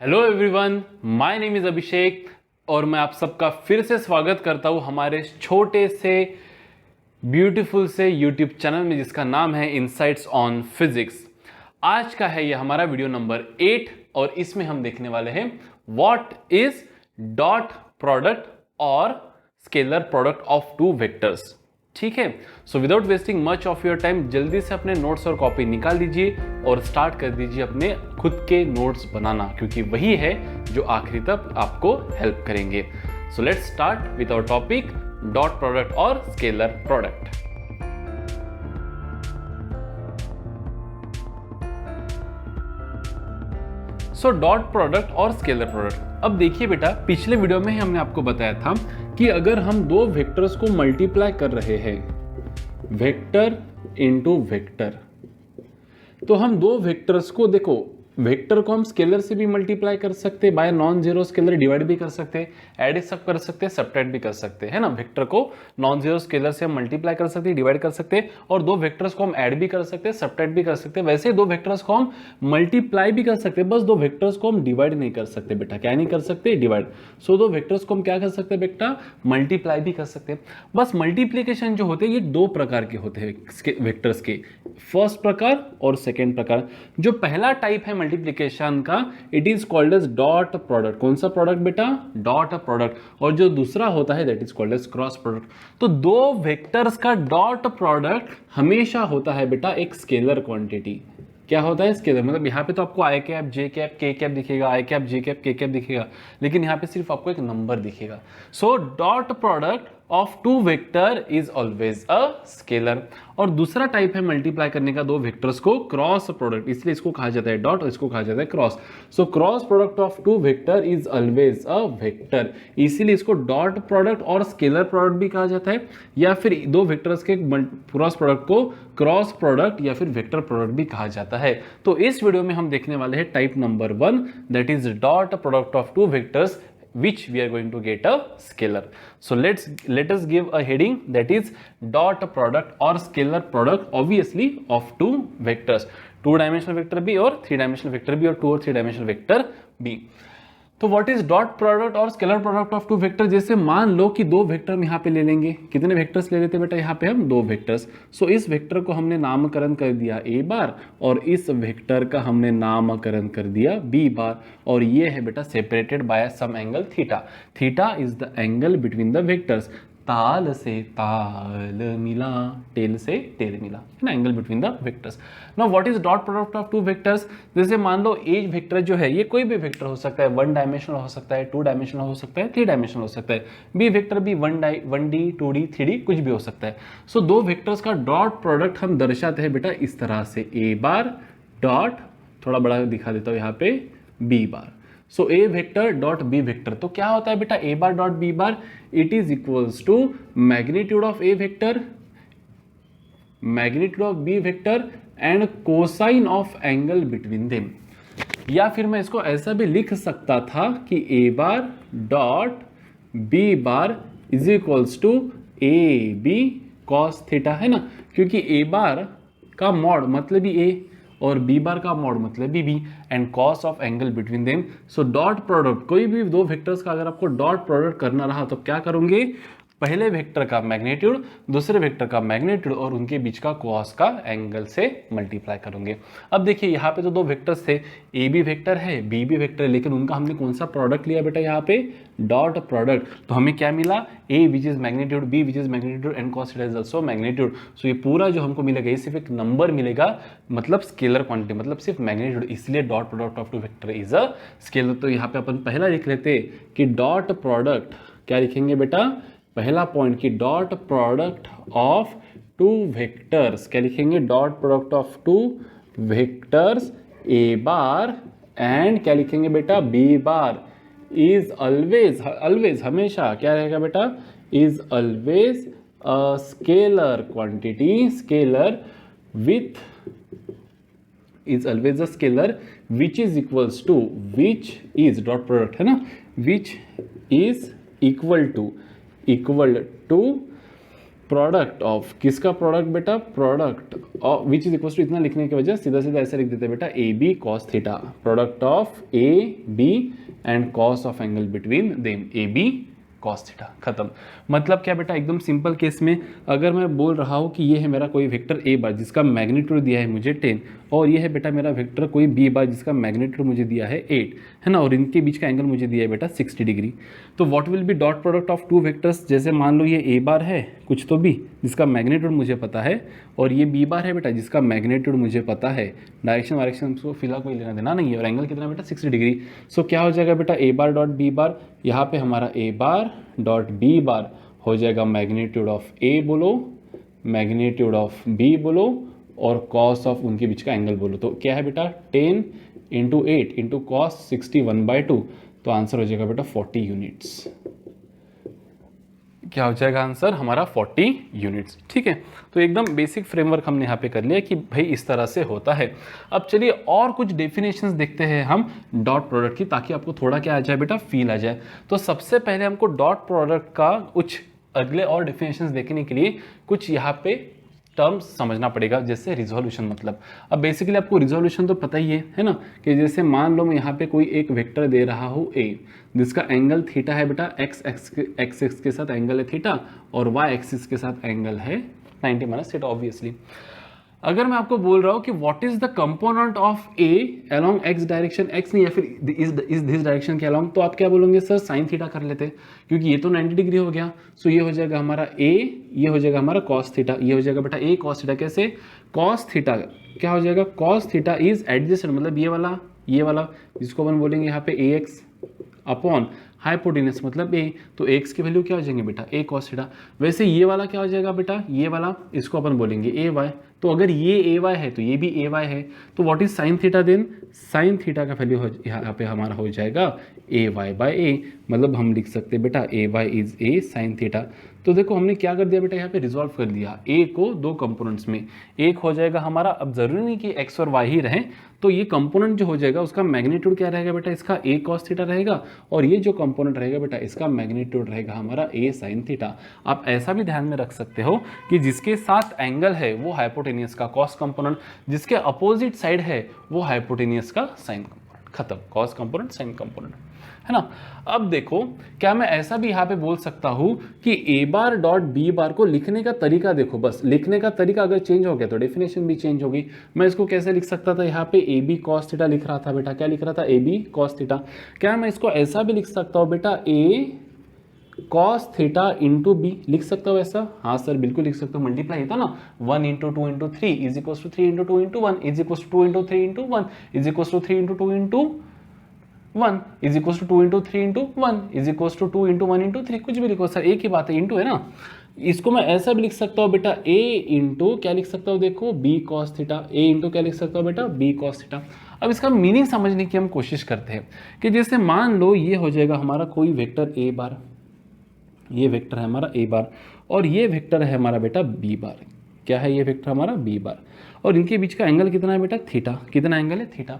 Hello everyone, my name is Abhishek और मैं आप सबका फिर से स्वागत करता हूँ हमारे छोटे से ब्यूटीफुल से यूट्यूब चैनल में जिसका नाम है इनसाइट्स ऑन फिजिक्स। आज का है ये हमारा वीडियो नंबर 8 और इसमें हम देखने वाले हैं व्हाट इज डॉट प्रोडक्ट और scalar product of two vectors. ठीक है, so without wasting much of your time जल्दी से अपने नोट्स और कॉपी निकाल दीजिए और स्टार्ट कर दीजिए अपने खुद के नोट्स बनाना, क्योंकि वही है जो आखिरी तक आपको हेल्प करेंगे। So let's start with our topic dot product और scalar product. So dot product और स्केलर प्रोडक्ट। अब देखिए बेटा, पिछले वीडियो में ही हमने आपको बताया था कि अगर हम दो वेक्टर्स को मल्टीप्लाई कर रहे हैं, वेक्टर इनटू वेक्टर, तो हम दो वेक्टर्स को देखो, वेक्टर को हम स्केलर से भी मल्टीप्लाई कर सकते हैं, bye non zero scalar divide भी कर सकते हैं, ऐड सब कर सकते हैं, सब्ट्रैक्ट भी कर सकते हैं, है ना। वेक्टर को नॉन जीरो स्केलर से हम मल्टीप्लाई कर सकते हैं, डिवाइड कर सकते हैं, और दो वेक्टर्स को हम ऐड भी कर सकते हैं, सब्ट्रैक्ट भी कर सकते हैं। वैसे दो वेक्टर्स को हम मल्टीप्लाई भी कर सकते हैं, बस दो वेक्टर्स को हम डिवाइड नहीं कर सकते बेटा। क्या नहीं कर सकते? डिवाइड। सो दो वेक्टर्स को हम क्या कर सकते हैं बेटा? मल्टीप्लाई भी कर सकते हैं। बस मल्टीप्लीकेशन जो होते हैं ये दो प्रकार के होते हैं वेक्टर्स के, फर्स्ट प्रकार और सेकेंड प्रकार। जो पहला टाइप है मल्टीप्लिकेशन का, it is called as dot product. कौन सा प्रोडक्ट बेटा? Dot product. और जो दूसरा होता है that is called as cross product. तो दो वेक्टर्स का डॉट प्रोडक्ट हमेशा होता है बेटा एक स्केलर क्वांटिटी। क्या होता है? स्केलर। मतलब यहाँ पे तो आपको I cap, J cap, K cap दिखेगा, I cap, J cap, K cap दिखेगा, लेकिन यहाँ पे सिर्फ आपको एक नंबर दिखेगा। So dot product of two vector is always a scalar. और दूसरा टाइप है मल्टीप्लाई करने का दो वेक्टर्स को, क्रॉस प्रोडक्ट। इसलिए इसको कहा जाता है डॉट और इसको कहा जाता है cross. So cross product of two vector is always a vector, इसीलिए इसको डॉट प्रोडक्ट और स्केलर प्रोडक्ट भी कहा जाता है, या फिर दो वेक्टर्स के क्रॉस प्रोडक्ट को क्रॉस प्रोडक्ट या फिर वेक्टर प्रोडक्ट भी कहा जाता है। तो इस वीडियो में हम देखने वाले हैं type number 1, that is dot product of two vectors which we are going to get a scalar. So let us give a heading, that is dot product or scalar product obviously of two vectors, two dimensional vector b और three dimensional vector b और two और three dimensional vector b। तो what is dot product और scalar product of two vector? जैसे मान लो कि दो वेक्टर हम यहाँ पे ले लेंगे। कितने वेक्टर्स ले लेते हैं बेटा? यहाँ पे हम दो वेक्टर्स। सो इस वेक्टर को हमने नामकरण कर दिया ए बार और इस वेक्टर का हमने नामकरण कर दिया बी बार, और ये है बेटा separated by some angle theta. Theta is the angle between the vectors. ताल से ताल मिला, टेल से टेल मिला, है ना, angle between the vectors. Now what is dot product of two vectors? जैसे मान लो एज वेक्टर जो है ये कोई भी वेक्टर हो सकता है, वन डायमेंशनल हो सकता है, टू डायमेंशनल हो सकता है, थ्री डायमेंशनल हो सकता है। बी वेक्टर भी one D, two D, three D, कुछ भी हो सकता है। सो दो वेक्टर्स का डॉट प्रोडक्ट हम दर्शाते हैं बेटा इस तरह से, ए बार डॉट, थोड़ा बड़ा दिखा देता हूँ यहाँ पे, B bar. So A vector dot B vector, तो क्या होता है बेटा A bar dot B bar? It is equals to magnitude of A vector, magnitude of B vector and cosine of angle between them. या फिर मैं इसको ऐसा भी लिख सकता था कि A bar dot B bar is equals to A B cos theta, है ना, क्योंकि ए बार का मॉड मतलब ही ए और बी बार का मॉड मतलब B and cos of angle between them. So dot product, कोई भी दो वेक्टर्स का अगर आपको डॉट प्रोडक्ट करना रहा तो क्या करोगे? पहले वेक्टर का मैग्नीट्यूड, दूसरे वेक्टर का मैग्नीट्यूड और उनके बीच का कॉस का एंगल से मल्टीप्लाई करोगे। अब देखिए यहाँ पे तो दो वेक्टर्स थे, ए बी वेक्टर है, बी बी वेक्टर है, लेकिन उनका हमने कौन सा प्रोडक्ट लिया बेटा? यहाँ पे डॉट प्रोडक्ट। तो हमें क्या मिला? A which is magnitude, B which is magnitude and cos theta is also magnitude. So ये पूरा जो हमको मिलेगा ये सिर्फ एक नंबर मिलेगा, मतलब स्केलर क्वांटिटी, मतलब सिर्फ मैग्नीट्यूड, इसलिए dot product of two vector is a scalar. तो यहाँ पे अपन पहला लिख लेते कि डॉट प्रोडक्ट, क्या लिखेंगे बेटा? पहला पॉइंट कि dot product of two vectors, क्या लिखेंगे? Dot product of two vectors A bar and क्या लिखेंगे बेटा? B bar is always, always हमेशा क्या रहेगा बेटा? Is always a scalar quantity, scalar with, is always a scalar which is equals to, which is dot product है ना, which is equal to product of, किसका प्रोडक्ट बेटा, product of which is equal to, इतना लिखने की वजह सीधा सीधा ऐसे लिख देते बेटा A B cos theta, product of A B and cos of angle between them, A B cos theta, खत्म। मतलब क्या बेटा, एकदम सिंपल केस में अगर मैं बोल रहा हूँ कि ये है मेरा कोई वेक्टर ए बार जिसका मैग्नीट्यूड दिया है मुझे 10, और ये है बेटा मेरा वेक्टर कोई बी बार जिसका मैग्नीट्यूड मुझे दिया है 8, है ना, और इनके बीच का एंगल मुझे दिया है बेटा 60 डिग्री। तो what will B dot product of two vectors, जैसे मान लो ये ए बार है कुछ तो भी जिसका मैग्नीट्यूड मुझे पता है, और ये बी बार है बेटा जिसका मैग्नीट्यूड मुझे पता है, डायरेक्शन वायरेक्शन उसको फिलहाल कोई लेना देना नहीं है, और एंगल कितना बेटा 60 डिग्री। सो क्या हो जाएगा बेटा, ए बार डॉट बी बार, यहाँ पे हमारा ए बार डॉट बी बार हो जाएगा मैग्नीट्यूड ऑफ ए बोलो, मैग्नीट्यूड ऑफ बी बोलो, और कॉस ऑफ उनके बीच का एंगल बोलो। तो क्या है बेटा 10 इंटू 8 इंटू कॉस 61/2, तो आंसर हो जाएगा बेटा 40 यूनिट्स। क्या हो जाएगा आंसर हमारा 40 यूनिट्स। ठीक है, तो एकदम बेसिक फ्रेमवर्क हमने यहाँ पे कर लिया कि भाई इस तरह से होता है। अब चलिए और कुछ डेफिनेशंस देखते हैं हम डॉट प्रोडक्ट की, ताकि आपको थोड़ा क्या आ जाए बेटा, फील आ जाए। तो सबसे पहले हमको डॉट प्रोडक्ट का कुछ अगले और डेफिनेशंस देखने के लिए कुछ यहाँ पे टर्म्स समझना पड़ेगा, जैसे रिजोल्यूशन। मतलब अब बेसिकली आपको रिजोल्यूशन तो पता ही है ना, कि जैसे मान लो मैं यहाँ पे कोई एक वेक्टर दे रहा हूँ ए, जिसका एंगल थीटा है बेटा, एक्स एक्सिस के साथ एंगल है थीटा, और वाई एक्सिस के साथ एंगल है 90 माइनस थीटा ऑब्वियसली। अगर मैं आपको बोल रहा हूँ कि what is the component of a along X direction, x नहीं या फिर इस दिस डायरेक्शन के अलोंग, तो आप क्या बोलोगे सर, साइन थीटा कर लेते, क्योंकि ये तो 90 डिग्री हो गया। सो ये हो जाएगा हमारा ए, ये हो जाएगा हमारा कॉस थीटा, ये हो जाएगा बेटा ए कॉस थीटा। कैसे, कॉस थीटा क्या हो जाएगा, कॉस थीटा इज एडजेसेंट, मतलब ये वाला जिसको अपन बोलेंगे यहाँ पे ए एक्स अपॉन हाइपोटेनस मतलब ए, तो एक्स की वैल्यू क्या हो जाएंगे बेटा ए कॉस थीटा। वैसे ये वाला क्या हो जाएगा बेटा, ये वाला इसको अपन बोलेंगे ए वाई, तो अगर ये ए वाई है तो ये भी ए वाई है, तो what is sine theta then, sine theta का वैल्यू यहाँ पे हमारा हो जाएगा ए वाई बाई ए, मतलब हम लिख सकते हैं बेटा A Y is A sine theta. तो देखो हमने क्या कर दिया बेटा, यहाँ पे रिजॉल्व कर दिया ए को दो कंपोनेंट्स में, एक हो जाएगा हमारा, अब जरूरी नहीं कि एक्स और वाई ही रहे, तो ये कंपोनेंट जो हो जाएगा उसका मैग्नीट्यूड क्या रहेगा बेटा, इसका ए कॉस थीटा रहेगा, और ये जो कंपोनेंट रहेगा बेटा इसका मैग्नीट्यूड रहेगा हमारा ए साइन थीटा। आप ऐसा भी ध्यान में रख सकते हो कि जिसके साथ एंगल है वो हाइपोटेनियस का कॉस कंपोनेंट, जिसके अपोजिट साइड है वो हाइपोटेनियस का साइन कंपोनेंट, खत्म, कॉस कंपोनेंट साइन कंपोनेंट, है ना। अब देखो क्या मैं ऐसा भी यहाँ पे बोल सकता हूँ कि ए बार डॉट बी बार को लिखने का तरीका देखो, बस लिखने का तरीका अगर चेंज हो गया तो डेफिनेशन भी चेंज होगी। मैं इसको कैसे लिख सकता था, यहाँ पे ए बी कॉस थीटा लिख रहा था बेटा, क्या लिख रहा था ए बी कॉस थीटा। क्या मैं इसको ऐसा भी लिख सकता हूँ बेटा, ए कॉस थीटा इंटू बी लिख सकता हूँ ऐसा, हाँ सर बिल्कुल लिख सकता हूँ, मल्टीप्लाई था ना, 1 into 2 into 3 is equal to 3 into 2 into 1 is equal to 2 into 3 into 1 is equal to 3 into 2 into 1 is equal to 2 into 3 into 1 is equal to 2 into 1 into 3, कुछ भी लिखो सर, एक ही बात है, इंटू है ना। इसको मैं ऐसा भी लिख सकता हूँ बेटा, ए इंटू क्या लिख सकता हूँ देखो, बी कॉस थीटा, ए इंटू क्या लिख सकता हूँ बेटा, बी कॉस थीटा। अब इसका मीनिंग समझने की हम कोशिश करते हैं कि जैसे मान लो ये हो जाएगा हमारा कोई वेक्टर ए बार, ये वेक्टर है हमारा ए बार, और ये वेक्टर है हमारा बेटा बी बार। क्या है ये वेक्टर हमारा बी बार, और इनके बीच का एंगल कितना है बेटा, थीटा। कितना एंगल है, थीटा।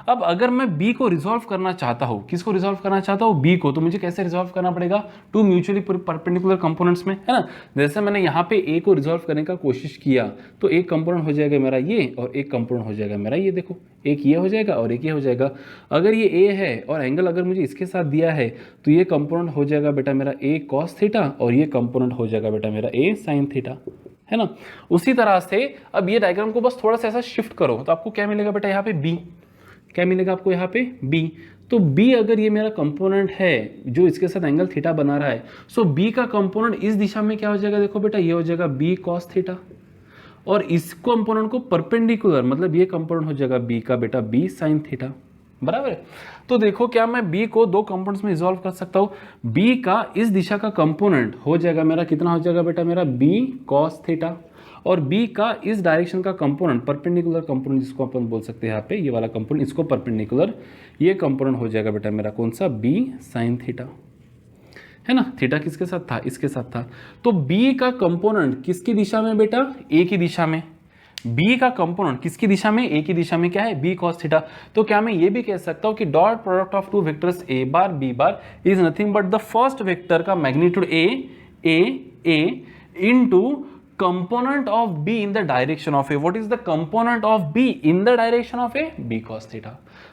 अब अगर मैं बी को रिजॉल्व करना चाहता हूँ, किसको रिजॉल्व करना चाहता हूँ, बी को, तो मुझे कैसे रिजॉल्व करना पड़ेगा, टू म्यूचुअली परपेंडिकुलर कंपोनेंट्स में, है ना। जैसे मैंने यहाँ पे ए को रिजॉल्व करने का कोशिश किया, तो एक कंपोनेंट हो जाएगा मेरा ये, और एक कंपोनेंट हो जाएगा मेरा ये, देखो एक ये हो जाएगा और एक ये हो जाएगा। अगर ये ए है और एंगल अगर मुझे इसके साथ दिया है, तो ये कंपोनेंट हो जाएगा बेटा मेरा ए कॉस थीटा, और ये कंपोनेंट हो जाएगा बेटा मेरा ए साइन थीटा, है ना। उसी तरह से अब ये डायग्राम को बस थोड़ा सा ऐसा शिफ्ट करो, तो आपको क्या मिलेगा बेटा, यहाँ पे बी, क्या मिलेगा आपको यहाँ पे बी। तो बी अगर ये मेरा कंपोनेंट है जो इसके साथ एंगल थीटा बना रहा है, सो बी का कंपोनेंट इस दिशा में क्या हो जाएगा, देखो बेटा ये हो जाएगा बी कॉस थीटा, और इस कंपोनेंट को परपेंडिकुलर, मतलब ये कंपोनेंट हो जाएगा बी का बेटा बी साइन थीटा, बराबर है। तो देखो क्या मैं b को दो कंपोनेंट्स में रिजॉल्व कर सकता हूँ, b का इस दिशा का कंपोनेंट हो जाएगा मेरा, कितना हो जाएगा बेटा मेरा b cos थीटा, और b का इस डायरेक्शन का कंपोनेंट, परपेंडिकुलर कंपोनेंट जिसको अपन बोल सकते हैं यहाँ पे, ये वाला कंपोनेंट, इसको परपेंडिकुलर, ये कंपोनेंट हो जाएगा बेटा मेरा कौन सा, b sin थीटा, है ना। थीटा किसके साथ था, इसके साथ था। तो b का कंपोनेंट किसकी दिशा में बेटा, a की दिशा में। b का कंपोनेंट किसकी दिशा में, a की दिशा में, क्या है b cos थीटा। तो क्या मैं ये भी कह सकता हूँ कि dot product of two vectors a bar b bar is nothing but the first vector का magnitude a into component of b in the direction of a. What is the component of b in the direction of a? b cos theta.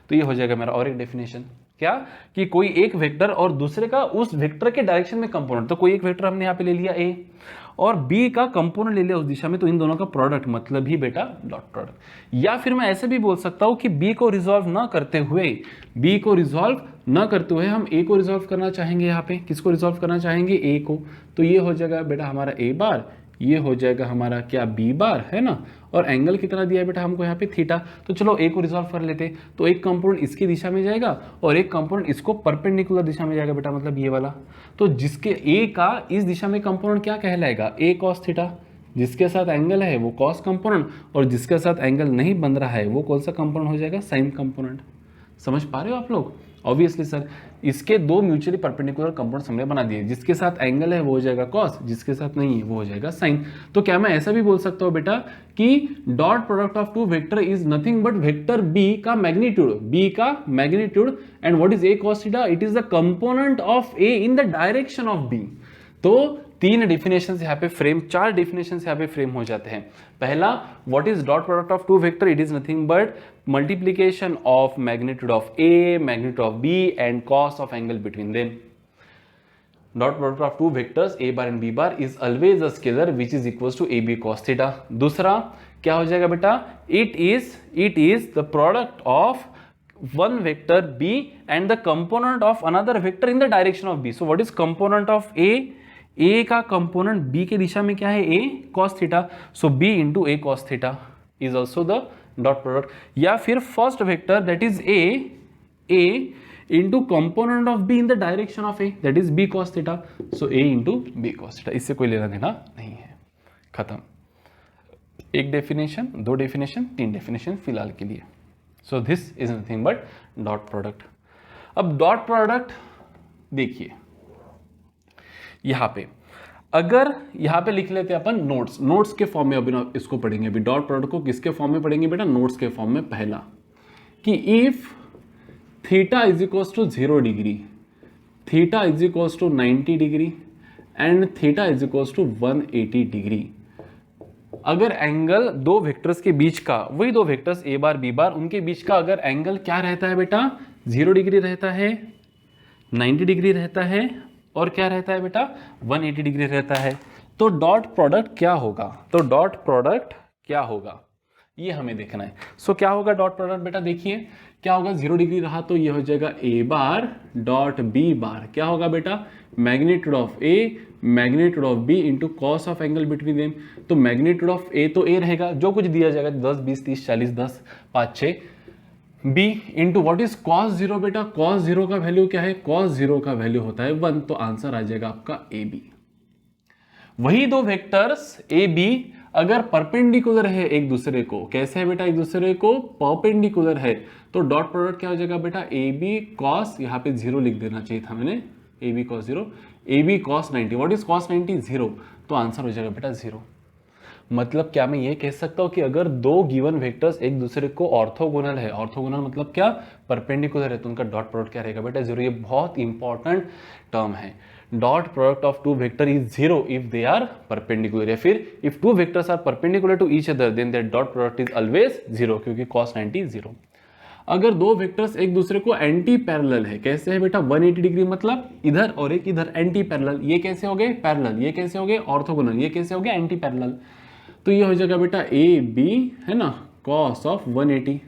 तो ये हो जाएगा मेरा और एक definition, क्या कि कोई एक वेक्टर और दूसरे का उस वेक्टर के डायरेक्शन में कंपोनेंट, तो कोई एक वेक्टर हमने यहाँ पे ले लिया a और b का कंपोनेंट ले लिया उस दिशा में, तो इन दोनों का प्रोडक्ट मतलब ही बेटा डॉट प्रोडक्ट। या फिर मैं ऐसे भी बोल सकता हूँ कि b को रिजॉल्व ना करते हुए हम a को रिजॉल्व करना चाहेंगे। यहाँ पे किसको रिजॉल्व करना चाहेंगे? a को। तो ये हो जाएगा बेटा हमारा a बार, ये हो जाएगा हमारा क्या b बार, है ना। और एंगल कितना दिया है बेटा हमको यहाँ पे थीटा। तो चलो a को रिजॉल्व कर लेते, तो एक कंपोनेंट इसकी दिशा में जाएगा और एक कंपोनेंट इसको परपेंडिकुलर दिशा में जाएगा बेटा, मतलब ये वाला। तो जिसके a का इस दिशा में कंपोनेंट क्या कहलाएगा? a cos theta. जिसके साथ एंगल है वो कॉस कंपोनेंट, और जिसके साथ एंगल नहीं बन रहा है वो कौन सा कंपोनेंट हो जाएगा? Sign component. समझ पा रहे हो आप लोग? ऑब्वियसली सर, इसके दो म्यूचुअली परपेंडिकुलर कंपोनेंट्स हमने बना दिए, जिसके साथ एंगल है वो हो जाएगा कॉस, जिसके साथ नहीं है वो हो जाएगा साइन। तो क्या मैं ऐसा भी बोल सकता हूँ बेटा कि dot product of two vector is nothing but vector B का magnitude, and what is a cos theta? It is the component of a in the direction of b। तो तीन डेफिनेशंस यहाँ पे फ्रेम, चार डेफिनेशंस यहाँ पे frame हो जाते हैं। पहला, what is dot product of two vector? It is nothing but multiplication of magnitude of A, magnitude of B and cos of angle between them. Dot product of two vectors a bar and b bar is always a scalar which is equals to ab cos theta. दूसरा क्या हो जाएगा बेटा? It is the product of one vector b and the component of another vector in the direction of b. So what is component of a का component b के दिशा में क्या है? a cos theta. So b into a cos theta is also the dot product. या फिर first vector that is a into component of b in the direction of a, that is b cos theta. So a into b cos theta. इससे कोई लेना देना नहीं है, खत्म। एक डेफिनेशन, दो डेफिनेशन, तीन डेफिनेशन फिलहाल के लिए। So this is nothing but dot product. अब डॉट प्रोडक्ट देखिए यहां पे, अगर यहां पे लिख लेते हैं अपन नोट्स के फॉर्म में, अभी ना इसको पढ़ेंगे। अभी डॉट प्रोडक्ट को किसके फॉर्म में पढ़ेंगे बेटा? नोट्स के फॉर्म में। पहला कि if theta is equals to 0 degree, theta is equals to 90 degree and theta is equals to 180 degree, अगर एंगल दो वेक्टर्स के बीच का, वही दो vectors a bar b bar, उनके बीच का अगर एंगल क्या रहता है बेटा? 0 डिग्री रहता है, 90 डिग्री रहता है और क्या रहता है बेटा? 180 डिग्री रहता है, तो डॉट प्रोडक्ट क्या होगा? तो डॉट प्रोडक्ट क्या होगा ये हमें देखना है। सो क्या होगा डॉट प्रोडक्ट बेटा? देखिए क्या होगा, 0 डिग्री रहा तो ये हो जाएगा a बार डॉट b बार, क्या होगा बेटा? Magnitude of a magnitude of b into cos of angle between them. तो मैग्नीट्यूड ऑफ a तो a रहेगा, जो कुछ दिया जाएगा 10 20 30 40 10 5 6, b into what is cos 0 बेटा? कॉस 0 का वैल्यू क्या है? कॉस 0 का वैल्यू होता है 1, तो आंसर आ जाएगा आपका ab। वही दो वेक्टर्स a b अगर परपेंडिकुलर है एक दूसरे को, कैसे है बेटा? एक दूसरे को परपेंडिकुलर है, तो डॉट प्रोडक्ट क्या हो जाएगा बेटा? ए बी कॉस, यहाँ पे 0 लिख देना चाहिए था मैंने, A B cos 0, A B cos 90। What is cos 90? 0, तो आंसर हो जाएगा बेटा 0। मतलब क्या मैं ये कह सकता हूँ कि अगर दो गिवन वेक्टर्स एक दूसरे को ऑर्थोगोनल है, ऑर्थोगोनल मतलब क्या? परपेंडिकुलर है, तो उनका डॉट प्रोडक्ट क्या रहेगा बेटा? 0। ये बहुत इंपॉर्टेंट टर्म है। Dot product of two vector is 0 if they are perpendicular, या फिर if two vectors are perpendicular to each other then their dot product is always 0, क्योंकि cos 90 0। अगर दो वेक्टर्स एक दूसरे को एंटी पैरेलल है, कैसे है बेटा? 180 डिग्री, मतलब इधर और एक इधर एंटी पैरेलल, ये कैसे हो गए? पैरेलल। ये कैसे हो गए? ऑर्थोगोनल। ये कैसे हो गए? Anti parallel. तो ये हो जाएगा बेटा ए बी, है ना, cos of 180,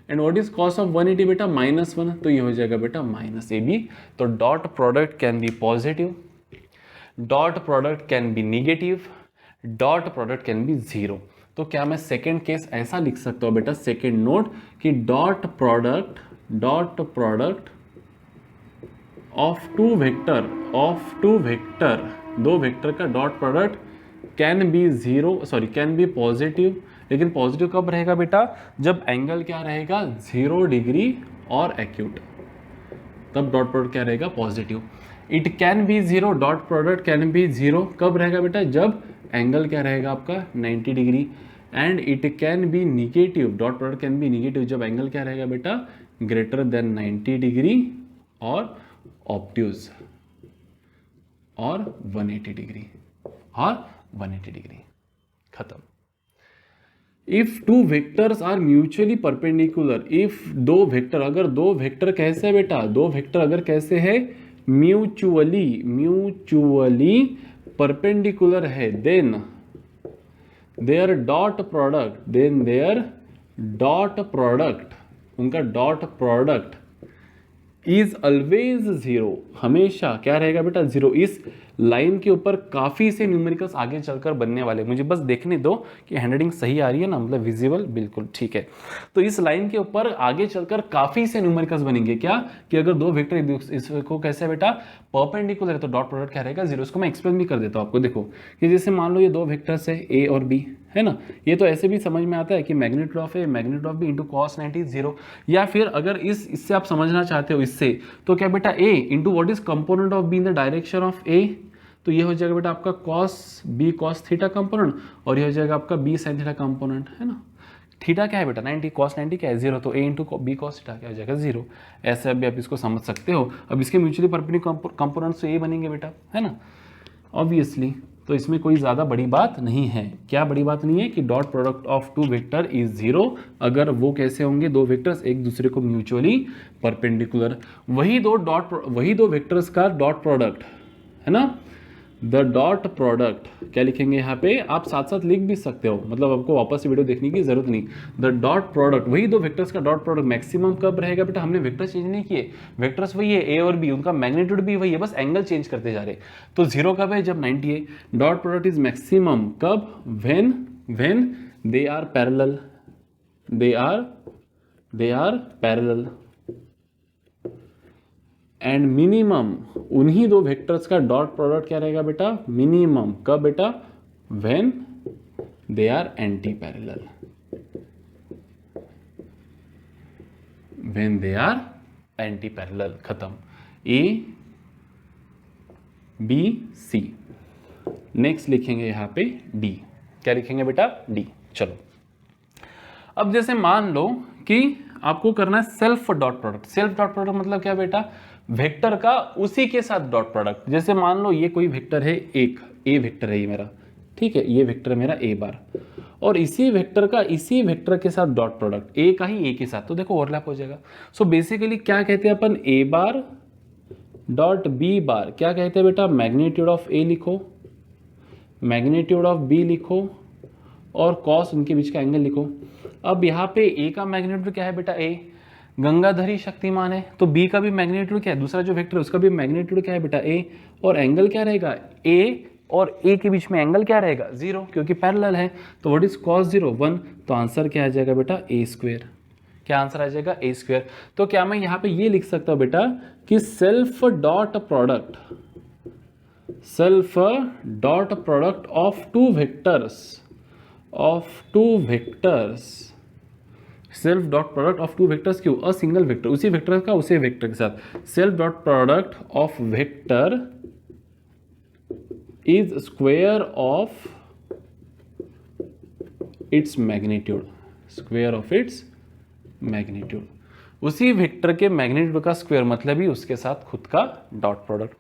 and what is cos of 180 बेटा? -1, तो ये हो जाएगा बेटा -AB। तो dot product can be positive, dot product can be negative, dot product can be 0। तो क्या मैं सेकेंड केस ऐसा लिख सकता हूँ बेटा, सेकेंड नोट, कि dot product of two vector, दो वेक्टर का dot product can be 0, sorry can be positive. लेकिन पॉजिटिव कब रहेगा बेटा? जब एंगल क्या रहेगा? 0 डिग्री और एक्यूट, तब डॉट प्रोडक्ट क्या रहेगा? Positive. It can be 0, dot product can be 0 कब रहेगा बेटा? जब एंगल क्या रहेगा आपका? 90 degree. And it can be negative, dot product can be negative जब एंगल क्या रहेगा बेटा? ग्रेटर देन 90 डिग्री और ऑब्ट्यूज, और 180 डिग्री, और 180 डिग्री, खत्म। If two vectors are mutually perpendicular, if दो वेक्टर, अगर दो वेक्टर कैसे है बेटा, दो वेक्टर अगर कैसे है म्यूचुअली परपेंडिकुलर है, देन देयर डॉट प्रोडक्ट, उनका dot product is always zero, हमेशा क्या रहेगा बेटा, जीरो। इस लाइन के ऊपर काफी से न्यूमेरिकल्स आगे चलकर बनने वाले, मुझे बस देखने दो कि हैंडराइटिंग सही आ रही है ना, मतलब विजिबल, बिल्कुल ठीक है। तो इस लाइन के ऊपर आगे चलकर काफी से न्यूमेरिकल्स बनेंगे, क्या कि अगर दो वेक्टर इसको कैसे है बेटा परपेंडिकुलर है तो डॉट प्रोडक्ट क्या रहेगा, जीरो। इसको मैं एक्सप्लेन भी कर देता हूं आपको। देखो कि जैसे मान लो ये दो वेक्टर्स है ए और बी, है ना, ये तो ऐसे भी समझ में आता है कि magnitude of A magnitude of B into cos 90 zero, या फिर अगर इससे आप समझना चाहते हो इससे, तो क्या बेटा A into what is component of B in the direction of A, तो ये हो जाएगा बेटा आपका cos B cos theta component, और ये हो जाएगा आपका बी साइन थीटा कंपोनेंट, है ना। थीटा क्या है बेटा 90, कॉस 90 क्या है जीरो, तो ए इंटू बी कॉस थीटा क्या हो जाएगा जीरो। ऐसे अभी आप इसको समझ सकते हो। अब इसके म्यूचुअली परपेंडिकुलर कंपोनेंट्स तो ए बनेंगे बेटा, है ना, ऑब्वियसली। तो इसमें कोई ज़्यादा बड़ी बात नहीं है। क्या बड़ी बात नहीं है कि dot product of two vector is zero, अगर वो कैसे होंगे, दो वेक्टर्स एक दूसरे को म्यूचुअली परपेंडिकुलर। वही दो वेक्टर्स का डॉट प्रोडक्ट, है ना, द डॉट प्रोडक्ट क्या लिखेंगे यहाँ पे, आप साथ साथ लिख भी सकते हो, मतलब आपको वापस से वीडियो देखने की जरूरत नहीं। द डॉट प्रोडक्ट, वही दो वेक्टर्स का डॉट प्रोडक्ट मैक्सिमम कब रहेगा बेटा, हमने वेक्टर्स चेंज नहीं किए, वेक्टर्स वही है ए और बी, उनका मैग्नीट्यूड भी वही है, बस एंगल चेंज करते जा रहे। तो जीरो कब है, जब 90 है। डॉट प्रोडक्ट इज मैक्सिमम कब, when they are parallel, they are parallel, and minimum उन्हीं दो वेक्टर्स का डॉट प्रोडक्ट क्या रहेगा बेटा, मिनिमम कब बेटा, when they are anti parallel, when they are anti parallel, खत्म। A B C. नेक्स्ट लिखेंगे यहां पे डी, क्या लिखेंगे बेटा, डी। चलो अब जैसे मान लो कि आपको करना है self dot product. Self dot product मतलब क्या बेटा, वेक्टर का उसी के साथ डॉट प्रोडक्ट। जैसे मान लो ये कोई वेक्टर है, एक ए वेक्टर है ये मेरा, ठीक है, ये वेक्टर है मेरा ए बार, और इसी वेक्टर का इसी वेक्टर के साथ डॉट प्रोडक्ट, ए का ही ए के साथ, तो देखो ओवरलैप हो जाएगा। सो बेसिकली क्या कहते हैं अपन, ए बार डॉट बी बार, क्या कहते हैं बेटा, मैग्नीट्यूड ऑफ ए लिखो, मैग्नीट्यूड ऑफ बी लिखो, और कॉस उनके बीच का एंगल लिखो। अब यहाँ पे ए का मैग्नीट्यूड क्या है बेटा, ए गंगाधरी शक्तिमान है, तो बी का भी मैग्नीट्यूड क्या है, दूसरा जो वेक्टर है उसका भी मैग्नीट्यूड क्या है बेटा, ए, और एंगल क्या रहेगा, ए और ए के बीच में एंगल क्या रहेगा, जीरो, क्योंकि पैरेलल है। तो व्हाट इज कॉस जीरो, 1, तो आंसर क्या आ जाएगा बेटा, ए स्क्वायर। क्या आंसर आ जाएगा, ए स्क्वायर। तो क्या मैं यहाँ पे ये लिख सकता हूँ बेटा कि self dot product of two vectors, self dot product of two vectors, क्यों, अ सिंगल वेक्टर, उसी वेक्टर का उसी वेक्टर के साथ, self dot product of vector is square of its magnitude, square of its magnitude, उसी vector के magnitude का square, मतलब ही उसके साथ खुद का डॉट प्रोडक्ट।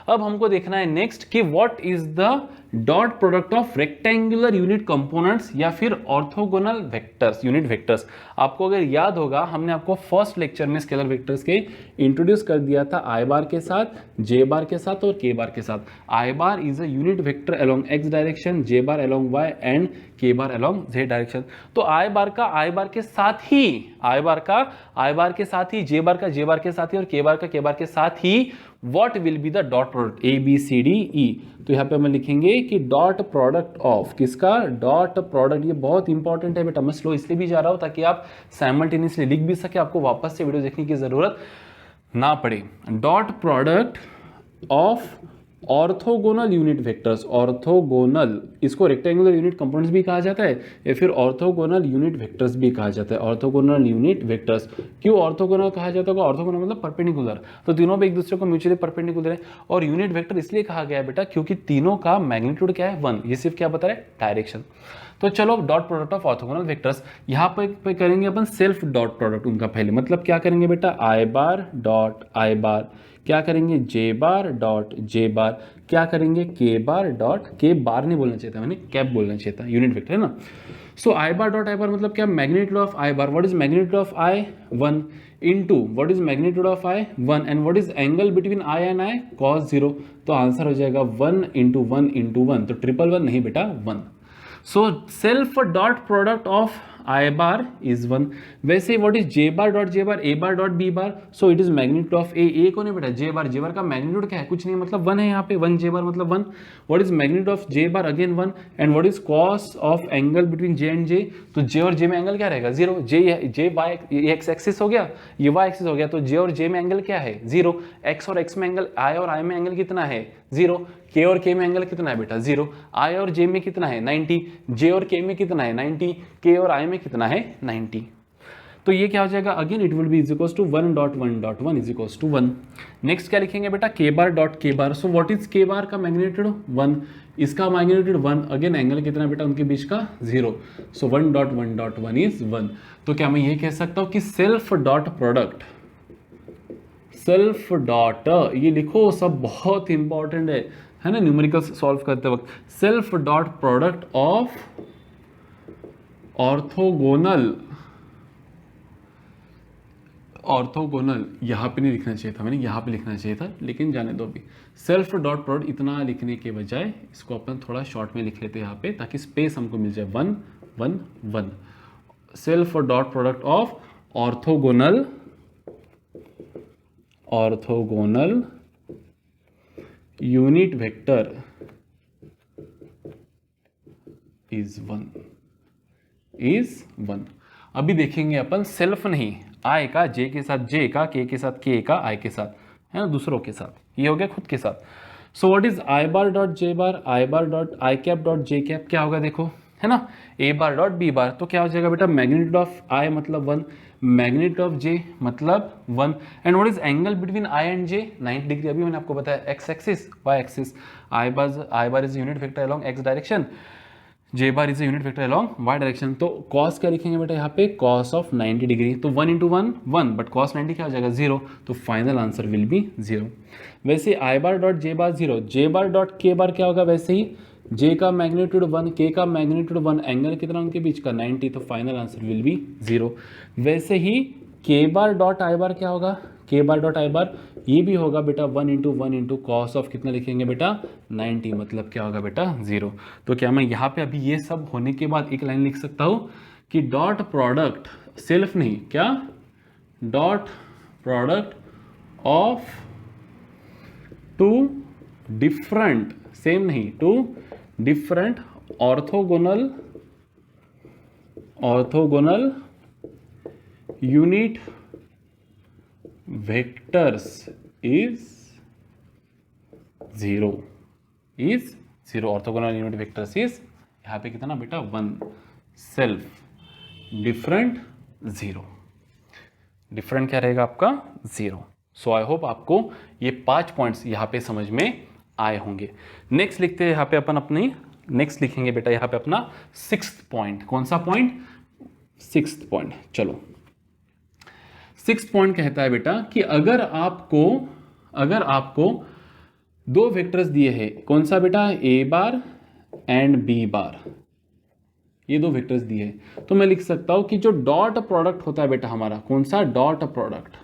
अब हमको देखना है नेक्स्ट कि what is the dot product of rectangular unit components या फिर ऑर्थोगोनल वेक्टर्स, यूनिट वेक्टर्स। आपको अगर याद होगा, हमने आपको फर्स्ट लेक्चर में स्केलर वेक्टर्स के इंट्रोड्यूस कर दिया था, आई बार के साथ, जे बार के साथ और के बार के साथ। I bar is a unit vector along X direction, J bar along Y and K bar along Z direction. तो आई बार का आई बार के साथ ही, आई बार का आई बार के साथ ही, जे बार का जे बार के साथ ही, और के बार का के बार के साथ ही what will be the dot product, A B C D E. तो यहाँ पे हम लिखेंगे कि डॉट प्रोडक्ट ऑफ किसका, डॉट प्रोडक्ट, ये बहुत इंपॉर्टेंट है बेटा, मैं स्लो इसलिए भी जा रहा हूँ ताकि आप साइमल्टेनियसली लिख भी सके, आपको वापस से वीडियो देखने की जरूरत ना पड़े। Dot product of orthogonal unit vectors, orthogonal, इसको रेक्टेंगुलर यूनिट कंपोनेंट्स भी कहा जाता है या फिर ऑर्थोगोनल यूनिट वेक्टर्स भी कहा जाता है। ऑर्थोगोनल यूनिट वेक्टर्स क्यों ऑर्थोगोनल कहा जाता है, ऑर्थोगोनल मतलब परपेंडिकुलर, तो तीनों पे एक दूसरे को म्यूचुअली परपेंडिकुलर है। और यूनिट वेक्टर इसलिए कहा गया है बेटा क्योंकि तीनों का मैग्नीट्यूड क्या है, 1, ये सिर्फ क्या बता रहा है, डायरेक्शन। तो चलो dot product of orthogonal vectors, यहाँ पे करेंगे अपन सेल्फ डॉट प्रोडक्ट उनका पहले, मतलब क्या करेंगे बेटा, आई बार डॉट आई बार, क्या करेंगे जे बार डॉट जे बार, क्या करेंगे के बार डॉट के बार नहीं बोलना चाहिए था, मैंने कैप बोलना चाहिए था, यूनिट वेक्टर है ना। सो आई बार डॉट आई बार मतलब क्या, magnitude of I bar, what is magnitude of I 1 into what is magnitude of I 1 and what is angle between I and I cos 0। तो आंसर हो जाएगा 1 इंटू 1 इंटू 1, तो 1 नहीं बेटा 1। So self dot product of I bar is 1। वैसे what is J bar dot J bar, A bar dot B bar, so it is magnitude of A कौन है बेटा, जे बार का मैग्नीट्यूड क्या है, कुछ नहीं मतलब 1 है यहाँ पे, 1 जे बार मतलब 1। What is magnitude of J bar, again 1 and what is cos of angle between J and J, तो जे और जे में एंगल क्या रहेगा 0, जे वाई एक्स एक्सिस हो गया, ये वाई एक्सिस हो गया, तो जे और जे में एंगल क्या है 0, एक्स और एक्स में एंगल, आई और आई में एंगल कितना है 0, के और के में एंगल कितना है बेटा 0, आई और जे में कितना है 90, जे और के में कितना है 90, के और आई में कितना है 90। तो ये क्या हो जाएगा, again it will be is equals to 1 dot 1 dot 1 is equals to 1। Next क्या लिखेंगे बेटा, के बार डॉट के बार, सो व्हाट इज के बार का मैग्नीट्यूड 1, इसका मैग्नीट्यूड 1, अगेन एंगल कितना बेटा उनके बीच का 0, सो 1 डॉट 1 डॉट 1 इज 1। तो क्या मैं ये कह सकता हूँ कि self dot product, self dot, ये लिखो सब बहुत इंपॉर्टेंट है ना न्यूमेरिकल्स सॉल्व करते वक्त, self dot product of orthogonal, orthogonal यहाँ पे नहीं लिखना चाहिए था, मैंने यहाँ पे लिखना चाहिए था, लेकिन जाने दो अभी। सेल्फ डॉट प्रोडक्ट इतना लिखने के बजाय इसको अपन थोड़ा शॉर्ट में लिख लेते हैं यहाँ पे, ताकि स्पेस हमको मिल जाए 1 1 1। Self dot product of orthogonal, orthogonal unit vector is 1। अभी देखेंगे अपन सेल्फ नहीं, आई का जे के साथ जे का, के साथ के का, आई के साथ, है ना दूसरों के साथ, ये हो गया खुद के साथ। सो what is I bar dot J bar, I bar dot I cap dot J cap, क्या होगा देखो, है ना ए बार डॉट बी बार, तो क्या हो जाएगा बेटा, मैग्नीट्यूड ऑफ आई मतलब 1, मैग्नीट्यूड ऑफ जे मतलब 1 and what is angle between I and J 90 degree. अभी मैंने आपको बताया X axis Y axis, I bar is unit vector along X direction, J bar is unit vector along Y direction. तो cos क्या लिखेंगे बेटा यहाँ पे, कॉस ऑफ 90 डिग्री, तो 1 इंटू 1 1, बट कॉस 90 क्या हो जाएगा 0, तो फाइनल आंसर विल बी 0। वैसे आई बार डॉट जे बार 0, जे बार डॉट के बार क्या होगा, वैसे ही जे का मैग्नीट्यूड 1, के का मैग्नीट्यूड 1, एंगल कितना उनके बीच का 90, तो फाइनल आंसर विल बी 0। वैसे ही के बार डॉट आई बार क्या होगा, के बार डॉट आई बार ये भी होगा बेटा 1 इंटू कॉस ऑफ कितना लिखेंगे बेटा 90, मतलब क्या होगा बेटा 0। तो क्या मैं यहाँ पे अभी ये सब होने के बाद एक लाइन लिख सकता हूँ कि डॉट प्रोडक्ट, सेल्फ नहीं क्या, dot product of two different, same नहीं, two different orthogonal unit vectors is 0, orthogonal unit vectors is यहाँ पे कितना बेटा 1, सेल्फ डिफरेंट 0, डिफरेंट क्या रहेगा आपका 0। सो आई होप आपको ये 5 पॉइंट्स यहाँ पे समझ में आए होंगे। नेक्स्ट लिखते हैं यहाँ पे अपन अपनी, नेक्स्ट लिखेंगे बेटा यहाँ पे अपना 6th पॉइंट, कौन सा पॉइंट, 6th पॉइंट। चलो 6th पॉइंट कहता है बेटा कि अगर आपको दो वेक्टर्स दिए हैं, कौन सा बेटा, ए बार एंड बी बार, ये दो वेक्टर्स दिए हैं, तो मैं लिख सकता हूं कि जो डॉट प्रोडक्ट होता है बेटा हमारा, कौन सा, dot product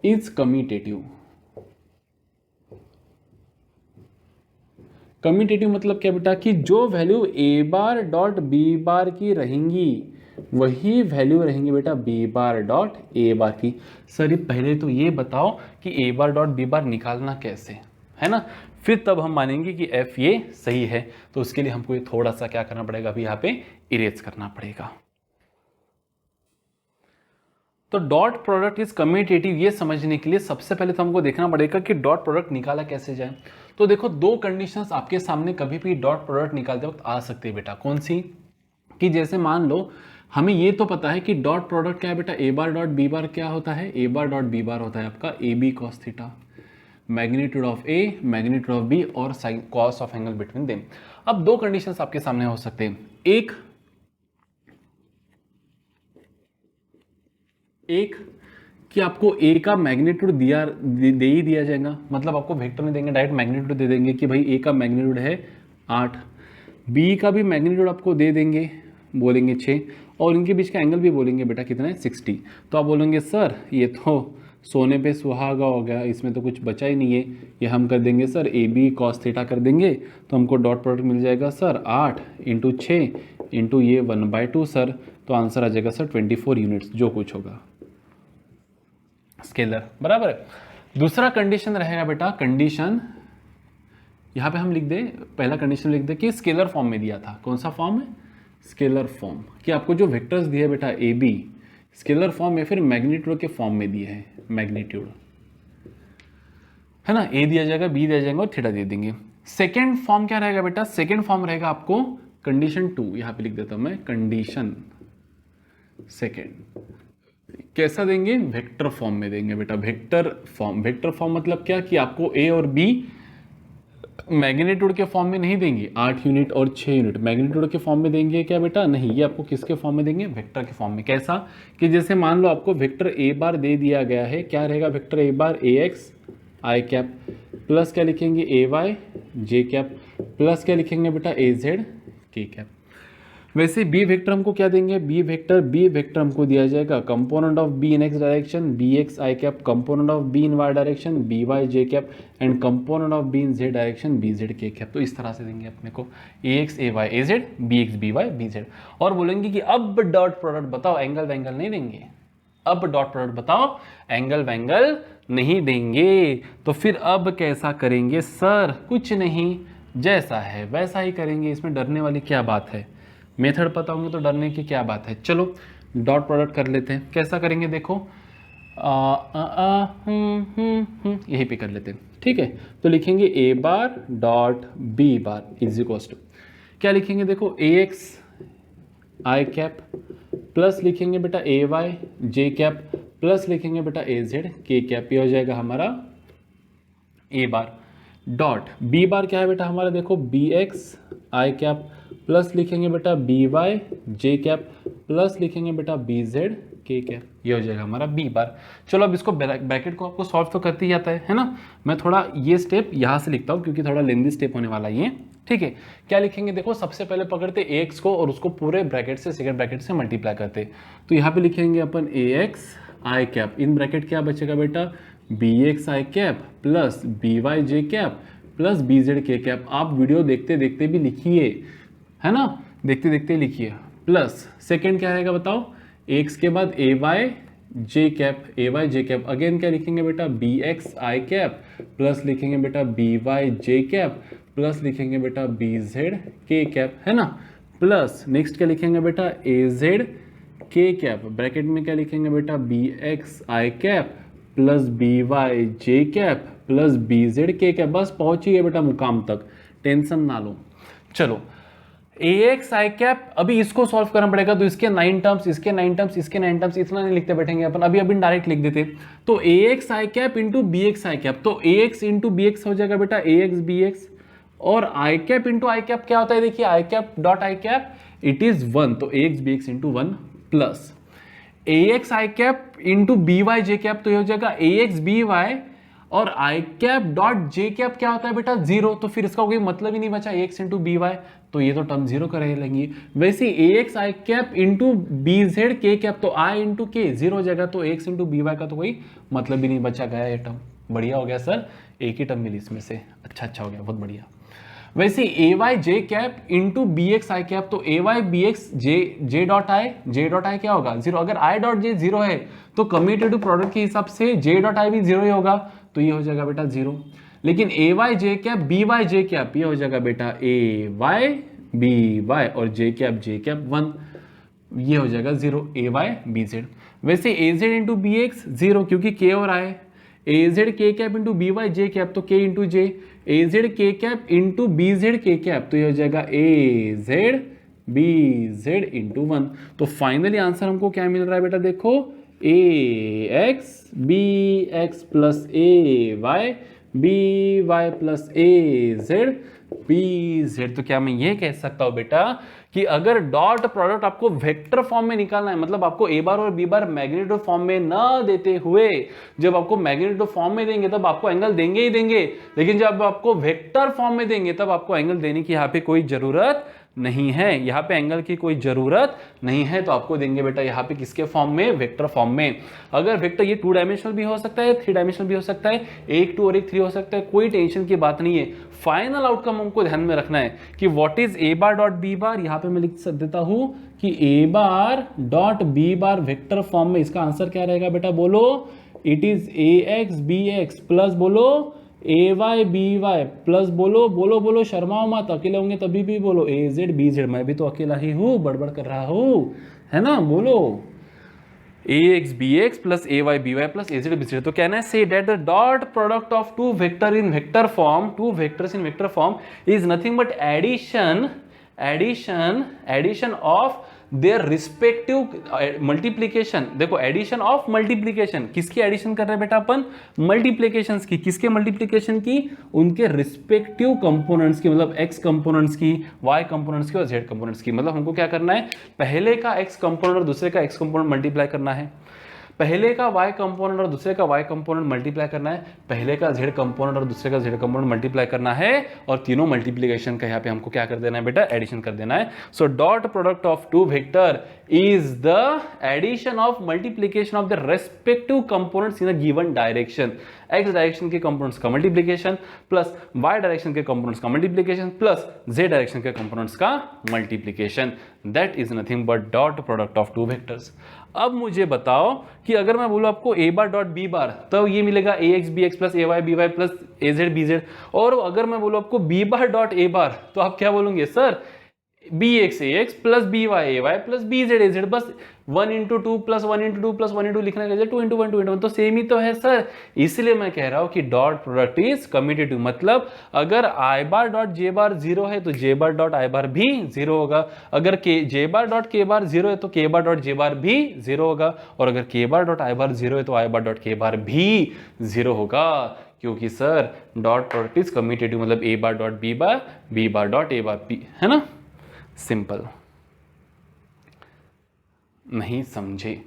is commutative. Commutative मतलब क्या बेटा, कि जो वैल्यू ए बार डॉट बी बार की रहेंगी वही वैल्यू रहेंगी बेटा बी बार डॉट ए बार की। सर पहले तो ये बताओ कि ए बार डॉट बी बार निकालना कैसे, है ना, फिर तब हम मानेंगे कि एफ ये सही है। तो उसके लिए हमको ये थोड़ा सा क्या करना पड़ेगा, अभी यहाँ पे इरेज करना पड़ेगा। तो डॉट प्रोडक्ट इज कम्यूटेटिव, ये समझने के लिए सबसे पहले तो हमको देखना पड़ेगा कि डॉट प्रोडक्ट निकाला कैसे जाए। तो देखो दो कंडीशंस आपके सामने कभी भी डॉट प्रोडक्ट निकालते वक्त आ सकती है बेटा, कौन सी, कि जैसे मान लो हमें ये तो पता है कि डॉट प्रोडक्ट क्या है बेटा, A bar dot B bar क्या होता है, ए बार डॉट बी बार होता है आपका A B cos theta, magnitude of A, magnitude of B और sine cos of angle between them. अब दो कंडीशंस आपके सामने हो सकते हैं, एक कि आपको ए का मैग्नीट्यूड दे ही दिया जाएगा, मतलब आपको वेक्टर में देंगे, डायरेक्ट मैग्नीट्यूड दे देंगे कि भाई ए का मैग्नीट्यूड है 8, बी का भी मैग्नीट्यूड आपको दे देंगे, बोलेंगे 6, और इनके बीच का एंगल भी बोलेंगे बेटा कितना है 60। तो आप बोलेंगे सर ये तो सोने पे सुहागा हो गया, इसमें तो कुछ बचा ही नहीं है, ये हम कर देंगे sir A B cos theta कर देंगे, तो हमको डॉट प्रोडक्ट मिल जाएगा सर 8 इंटू 6 इंटू ये 1/2 सर, तो आंसर आ जाएगा सर 24 यूनिट्स, जो कुछ होगा स्केलर, बराबर है। दूसरा कंडीशन रहेगा बेटा, कंडीशन यहाँ पे हम लिख दे, पहला कंडीशन लिख दे कि स्केलर फॉर्म में दिया था, कौन सा फॉर्म है, स्केलर फॉर्म, कि आपको जो वेक्टर्स दिए बेटा ए बी स्केलर फॉर्म या फिर मैग्नीट्यूड के फॉर्म में दिए हैं, मैग्नीट्यूड है ना, ए दिया जाएगा बी दिया जाएगा और थीटा दे देंगे। सेकेंड फॉर्म क्या रहेगा बेटा, सेकेंड फॉर्म रहेगा आपको कंडीशन 2, यहाँ पे लिख देता हूं मैं कंडीशन सेकेंड, कैसा देंगे, वेक्टर फॉर्म में देंगे बेटा, वेक्टर फॉर्म। वेक्टर फॉर्म मतलब क्या कि आपको ए और बी मैग्नीट्यूड के फॉर्म में नहीं देंगे 8 यूनिट और 6 यूनिट, मैग्नीट्यूड के फॉर्म में देंगे क्या बेटा, नहीं, ये आपको किसके फॉर्म में देंगे, वेक्टर के फॉर्म में। कैसा कि जैसे मान लो आपको वेक्टर ए बार दे दिया गया है, क्या रहेगा vector A bar, A X I cap plus क्या लिखेंगे A Y J cap plus क्या लिखेंगे बेटा ए जेड के कैप। वैसे बी वेक्टर हमको क्या देंगे, बी वेक्टर हमको दिया जाएगा component of B in X direction B X I cap, component of B in Y direction B Y J cap and component of B in Z direction B Z K cap. तो इस तरह से देंगे अपने को A X A Y A Z B X B Y B Z, और बोलेंगे कि अब डॉट प्रोडक्ट बताओ, एंगल वैंगल नहीं देंगे, अब डॉट प्रोडक्ट बताओ, एंगल वैंगल नहीं देंगे। तो फिर अब कैसा करेंगे सर, कुछ नहीं, जैसा है वैसा ही करेंगे, इसमें डरने वाली क्या बात है, मेथड पता होंगे तो डरने की क्या बात है। चलो डॉट प्रोडक्ट कर लेते हैं, कैसा करेंगे देखो, यही पे कर लेते हैं, ठीक है। तो लिखेंगे A bar dot B bar is equal to क्या लिखेंगे देखो, A X I cap plus लिखेंगे बेटा A Y J cap plus लिखेंगे बेटा ए जेड के कैप, ये हो जाएगा हमारा ए बार डॉट बी बार क्या है बेटा हमारा, देखो B X I cap plus लिखेंगे बेटा B Y J cap plus लिखेंगे बेटा बी जेड के कैप, ये हो जाएगा हमारा बी बार। चलो अब इसको ब्रैकेट को आपको सॉल्व तो करते ही आता है ना, मैं थोड़ा ये स्टेप यहाँ से लिखता हूँ क्योंकि थोड़ा लेंदी स्टेप होने वाला ये, ठीक है। क्या लिखेंगे देखो, सबसे पहले पकड़ते ए एक्स को और उसको पूरे ब्रैकेट से सेकंड ब्रैकेट से मल्टीप्लाई करते, तो यहाँ पे लिखेंगे अपन A X I cap, in bracket क्या बचेगा बेटा B X I cap plus B Y J cap plus B Z K cap. आप वीडियो देखते देखते भी लिखिए, है ना, देखते देखते लिखिए। प्लस सेकेंड क्या रहेगा बताओ, एक्स के बाद ए वाई जे कैप, ए वाई जे कैप, अगेन क्या लिखेंगे बेटा B X I cap plus लिखेंगे बेटा B Y J cap plus लिखेंगे बेटा बी जेड के कैप, है ना। प्लस नेक्स्ट क्या लिखेंगे बेटा A Z K cap, bracket में क्या लिखेंगे बेटा B X I cap plus B Y J cap plus B Z K cap. बस पहुंच ही गए बेटा मुकाम तक, टेंशन ना लो। चलो ए एक्स आई कैप, अभी इसको सॉल्व करना पड़ेगा, तो इसके 9 टर्म्स इसके 9 टर्म्स इसके 9 टर्म्स, इतना नहीं लिखते बैठेंगे अपन, अभी डायरेक्ट लिख देते। तो A X I cap into B X I cap, तो A X into B X हो जाएगा बेटा ए एक्स बी एक्स, और I cap into I cap क्या होता है, देखिए I cap dot I cap it is 1, तो A X B X into 1 plus A X I cap into B Y J cap, तो ये हो जाएगा ए एक्स बी वाई, और I cap dot J cap क्या होता है बेटा 0, तो फिर इसका कोई मतलब ही नहीं बचा ए एक्स इंटू बी वाई, तो ये तो टर्म 0 कर लेंगे। वैसे ए X I cap into B Z K cap, तो आई इंटू के 0 हो जाएगा, तो एक्स इंटू बी वाई का तो कोई मतलब ही नहीं बचा, गया ये टर्म। बढ़िया हो गया सर, एक ही टर्म मिली इसमें से, अच्छा हो गया, बहुत बढ़िया। वैसे A Y J cap into B X I cap, तो A Y B X J dot I क्या होगा 0, अगर आई डॉट जे 0 है तो कम्यूटेटिव प्रोडक्ट के हिसाब से जे डॉट आई भी 0 ही होगा, तो ये हो जाएगा बेटा 0। लेकिन ए Y J cap B Y J cap, ये हो जाएगा बेटा ए वाई बी वाई, और जे कैप 1, ये हो जाएगा 0 ए वाई बी जेड। वैसे A Z into B X 0, क्योंकि के और I, A Z K cap into B Y J cap, तो K into J, A Z K cap into B Z K cap, तो ये हो जाएगा A Z B Z into 1। तो finally answer हमको क्या मिल रहा है बेटा, देखो A X B X plus A Y B Y plus A Z B Z. तो क्या मैं ये कह सकता हूं बेटा कि अगर डॉट प्रोडक्ट आपको वेक्टर फॉर्म में निकालना है, मतलब आपको ए बार और बी बार मैग्नीट्यूड फॉर्म में ना देते हुए, जब आपको मैग्नीट्यूड फॉर्म में देंगे तब आपको एंगल देंगे ही देंगे, लेकिन जब आपको वेक्टर फॉर्म में देंगे तब आपको एंगल देने की यहां पे कोई जरूरत नहीं है, यहां पे एंगल की कोई जरूरत नहीं है। तो आपको देंगे बेटा यहां पे किसके फॉर्म में, वेक्टर फॉर्म में। अगर वेक्टर ये 2 डायमेंशनल भी हो सकता है, 3 डायमेंशनल भी हो सकता है, एक 2 और एक 3 हो सकता है, कोई टेंशन की बात नहीं है। फाइनल आउटकम हमको ध्यान में रखना है कि what is A bar dot B bar. यहां पे मैं लिख देता हूं कि A bar dot B bar vector form में, इसका आंसर क्या रहेगा बेटा, बोलो। It is A X B X plus बोलो A Y B Y plus बोलो बोलो बोलो, शर्माओ मत, अकेले होंगे तभी भी बोलो ए जेड बी जेड। मैं भी तो अकेला ही हूं, बड़बड़ कर रहा हूं, है ना, बोलो A X B X plus A Y B Y plus A Z B Z. तो कहना है say that the dot product of two vector in vector form, two vectors in vector form is nothing but addition of their respective multiplication. देखो addition of multiplication, किसकी addition कर रहे हैं बेटा अपन, multiplication की। किसके मल्टीप्लीकेशन की, उनके रिस्पेक्टिव कंपोनेंट्स की, मतलब एक्स कंपोनेंट्स की, वाई कंपोनेंट्स की और जेड कंपोनेंट्स की। मतलब हमको क्या करना है, पहले का एक्स कंपोनेंट और दूसरे का एक्स कंपोनेंट मल्टीप्लाई करना है, पहले का y कंपोनेंट और दूसरे का y कंपोनेंट मल्टीप्लाई करना है, पहले का z कंपोनेंट और दूसरे का z कंपोनेंट मल्टीप्लाई करना है, और तीनों मल्टीप्लिकेशन का यहाँ पे हमको क्या कर देना है बेटा, एडिशन कर देना है। So dot product of two vector is the addition of multiplication of the respective components in a given direction. x direction के कंपोनेंट्स का मल्टीप्लिकेशन प्लस y डायरेक्शन के कंपोनेंट्स का मल्टीप्लिकेशन प्लस z डायरेक्शन के components का multiplication, that is nothing but dot product of two vectors. अब मुझे बताओ कि अगर मैं बोलूं आपको ए बार डॉट बी बार, तो ये मिलेगा ए X B X plus A Y B Y plus A Z B Z. और अगर मैं बोलूं आपको बी बार डॉट ए बार, तो आप क्या बोलोगे, sir B X A X plus B Y A Y plus B Z A Z. बस 1 into 2 plus 1 into 2 plus 1 into लिखने का 2 इंटू 1 2 इंटू 1, तो सेम ही तो है सर। इसलिए मैं कह रहा हूं कि डॉट प्रोडक्ट इज कम्यूटेटिव, मतलब अगर आई बार डॉट जे बार 0 है तो जे बार डॉट आई बार भी 0 होगा, अगर के जे बार डॉट के बार 0 है तो के बार डॉट जे बार भी 0 होगा, और अगर के बार डॉट आई बार 0 है तो आई बार डॉट के बार भी 0 होगा, क्योंकि sir dot product is commutative, मतलब A bar dot B bar dot A bar B, है ना, सिंपल। नहीं समझे,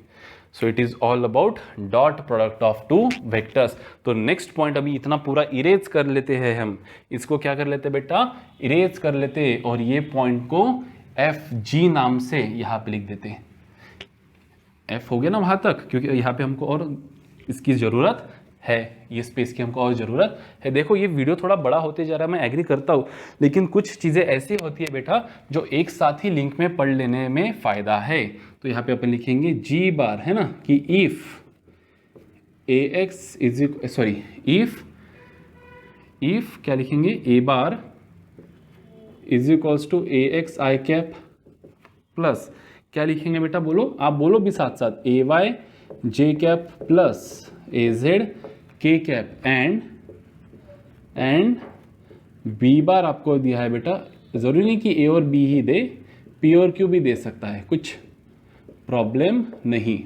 so it is all about dot product of two vectors. तो नेक्स्ट पॉइंट अभी इतना पूरा इरेज कर लेते हैं, हम इसको क्या कर लेते बेटा, इरेज कर लेते, और ये पॉइंट को एफ जी नाम से यहां पे लिख देते। एफ हो गया ना वहां तक, क्योंकि यहां पे हमको और इसकी जरूरत है, ये स्पेस की हमको और जरूरत है। देखो ये वीडियो थोड़ा बड़ा होते जा रहा है, मैं एग्री करता हूँ, लेकिन कुछ चीजें ऐसी होती है बेटा जो एक साथ ही लिंक में पढ़ लेने में फायदा है। तो यहाँ पे अपन लिखेंगे जी बार, है ना, कि if A X is sorry if क्या लिखेंगे, A bar is equals to A X I cap plus क्या लिखेंगे बेटा, बोलो, आप बोलो भी साथ साथ, A Y J cap plus A Z K cap and B bar आपको दिया है बेटा, जरूरी नहीं कि ए और बी ही दे, पी और क्यू भी दे सकता है, कुछ प्रॉब्लम नहीं।